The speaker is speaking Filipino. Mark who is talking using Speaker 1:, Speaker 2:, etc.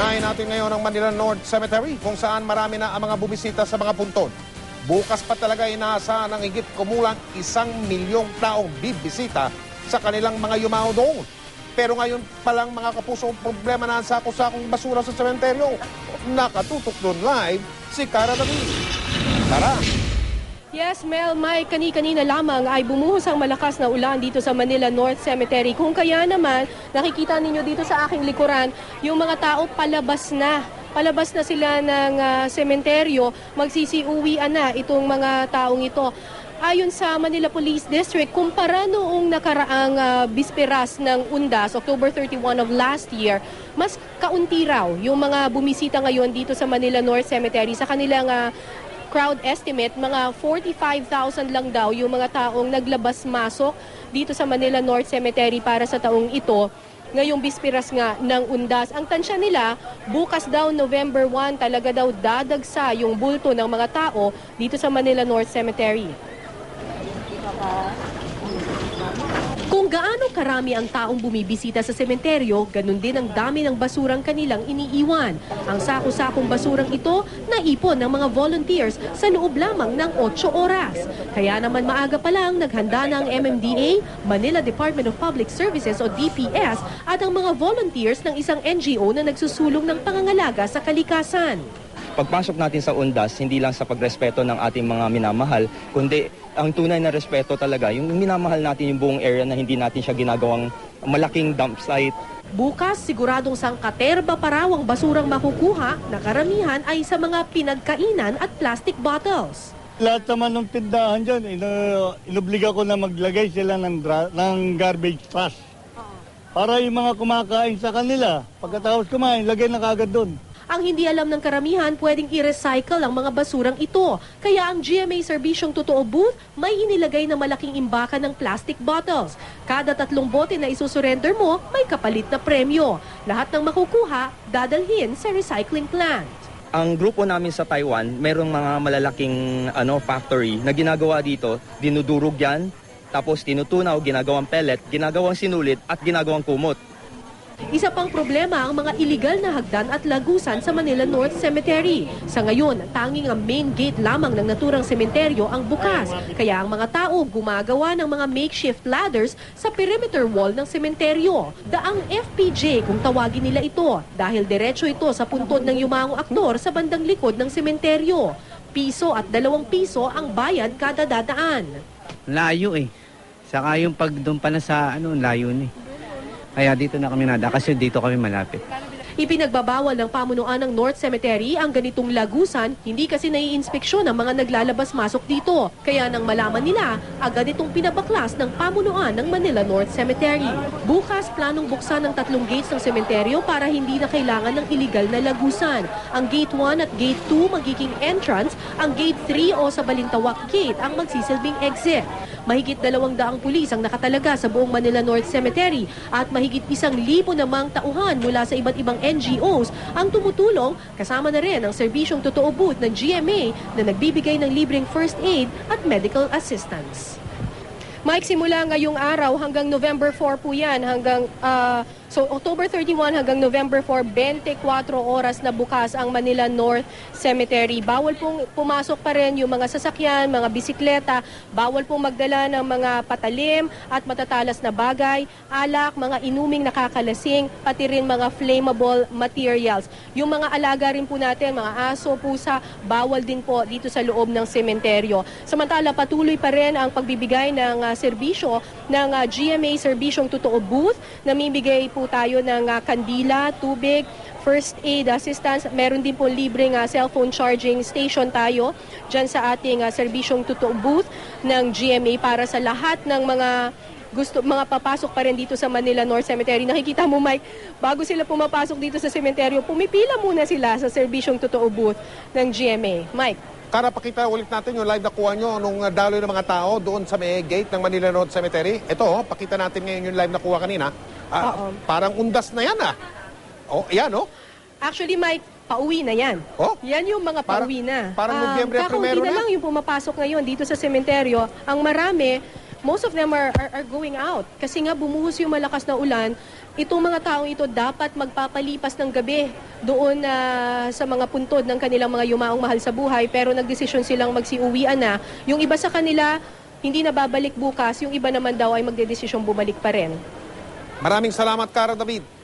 Speaker 1: Unahin natin ngayon ang Manila North Cemetery kung saan marami na ang mga bumisita sa mga puntod. Bukas pa talaga inaasahan ng higit kumulang 1,000,000 taong bibisita sa kanilang mga yumao doon. Pero ngayon palang mga kapuso, problema na ang sako-sakong basura sa sementeryo. Nakatutok doon live si Cara David. Tara!
Speaker 2: Yes, Mel, Mike, kani-kanina lamang ay bumuhos ang malakas na ulan dito sa Manila North Cemetery. Kung kaya naman, nakikita ninyo dito sa aking likuran, yung mga tao palabas na. Palabas na sila ng sementeryo, magsisiuwian na itong mga taong ito. Ayon sa Manila Police District, kumpara noong nakaraang bisperas ng Undas, October 31 of last year, mas kaunti raw yung mga bumisita ngayon dito sa Manila North Cemetery. Sa kanilang crowd estimate, mga 45,000 lang daw yung mga taong naglabas-masok dito sa Manila North Cemetery para sa taong ito. Ngayong bisperas nga ng Undas. Ang tansya nila, bukas daw November 1, talaga daw dadagsa yung bulto ng mga tao dito sa Manila North Cemetery. Kung gaano karami ang taong bumibisita sa sementeryo, ganun din ang dami ng basurang kanilang iniiwan. Ang sako-sakong basurang ito naipon ng mga volunteers sa loob lamang ng 8 oras. Kaya naman maaga pa lang naghanda na ang MMDA, Manila Department of Public Services o DPS at ang mga volunteers ng isang NGO na nagsusulong ng pangangalaga sa kalikasan.
Speaker 3: Pagpasok natin sa Undas, hindi lang sa pagrespeto ng ating mga minamahal, kundi ang tunay na respeto talaga, yung minamahal natin yung buong area na hindi natin siya ginagawang malaking dump site.
Speaker 2: Bukas, siguradong sangkaterba pa raw ang basurang makukuha na karamihan ay sa mga pinagkainan at plastic bottles.
Speaker 4: Lahat naman ng tindahan dyan, inobliga ko na maglagay sila ng garbage trash. Para yung mga kumakain sa kanila, pagkatapos kumain, lagay na kagad doon.
Speaker 2: Ang hindi alam ng karamihan, pwedeng i-recycle ang mga basurang ito. Kaya ang GMA Serbisyong Totoo booth may inilagay na malaking imbakan ng plastic bottles. Kada 3 bote na isusurrender mo, may kapalit na premyo. Lahat ng makukuha, dadalhin sa recycling plant.
Speaker 3: Ang grupo namin sa Taiwan, merong mga malalaking factory na ginagawa dito, dinudurog yan, tapos tinutunaw, ginagawang pellet, ginagawang sinulit at ginagawang kumot.
Speaker 2: Isa pang problema ang mga iligal na hagdan at lagusan sa Manila North Cemetery. Sa ngayon, tanging ang main gate lamang ng naturang sementeryo ang bukas. Kaya ang mga tao gumagawa ng mga makeshift ladders sa perimeter wall ng sementeryo. Daang FPJ kung tawagin nila ito dahil diretso ito sa puntod ng yumaong aktor sa bandang likod ng sementeryo. Piso at 2 piso ang bayad kada dadaan.
Speaker 5: Layo eh. Saka yung pag doon pa na sa layo eh. Kaya dito na kami nada kasi dito kami malapit.
Speaker 2: Ipinagbabawal ng pamunuan ng North Cemetery ang ganitong lagusan, hindi kasi naiinspeksyon ang mga naglalabas-masok dito. Kaya nang malaman nila, agad itong pinabaklas ng pamunuan ng Manila North Cemetery. Bukas, planong buksan ng 3 gates ng sementeryo para hindi na kailangan ng iligal na lagusan. Ang Gate 1 at Gate 2 magiging entrance, ang Gate 3 o sa Balintawak Gate ang magsisilbing exit. Mahigit 200 pulis ang nakatalaga sa buong Manila North Cemetery at mahigit 1,000 namang tauhan mula sa iba't ibang NGOs ang tumutulong, kasama na rin ang Serbisyong Totoo booth ng GMA na nagbibigay ng libreng first aid at medical assistance. Mike, simula ngayong araw hanggang November 4 po yan, so October 31 hanggang November 4, 24 oras na bukas ang Manila North Cemetery. Bawal pong pumasok pa rin yung mga sasakyan, mga bisikleta, bawal pong magdala ng mga patalim at matatalas na bagay, alak, mga inuming nakakalasing, pati rin mga flammable materials. Yung mga alaga rin po natin, mga aso, pusa, bawal din po dito sa loob ng sementeryo. Samantala, patuloy pa rin ang pagbibigay ng serbisyo ng GMA Serbisyong Totoo booth. Namimigay po tayo ng kandila, tubig, first aid assistance. Meron din po libreng cellphone charging station tayo dyan sa ating Serbisyong Totoo booth ng GMA para sa lahat ng mga papasok pa rin dito sa Manila North Cemetery. Nakikita mo, Mike, bago sila pumapasok dito sa sementeryo, pumipila muna sila sa Serbisyong Totoo booth ng GMA. Mike.
Speaker 1: Cara, pakita ulit natin yung live na kuha nyo nung daloy ng mga tao doon sa may gate ng Manila North Cemetery. Ito, pakita natin ngayon yung live na kuha kanina. Parang Undas na yan yan
Speaker 2: Actually, Mike, pauwi na yan. Yan yung mga pauwi na.
Speaker 1: Parang Nobyembre 1
Speaker 2: kakaunti na lang yung pumapasok ngayon dito sa sementeryo. Ang marami, most of them are going out. Kasi nga bumuhos yung malakas na ulan, itong mga taong ito dapat magpapalipas ng gabi doon sa mga puntod ng kanilang mga yumaong mahal sa buhay, pero nagdesisyon silang magsiuwian na. Yung iba sa kanila, hindi na babalik bukas. Yung iba naman daw ay magdedesisyong bumalik pa rin.
Speaker 1: Maraming salamat, Cara David.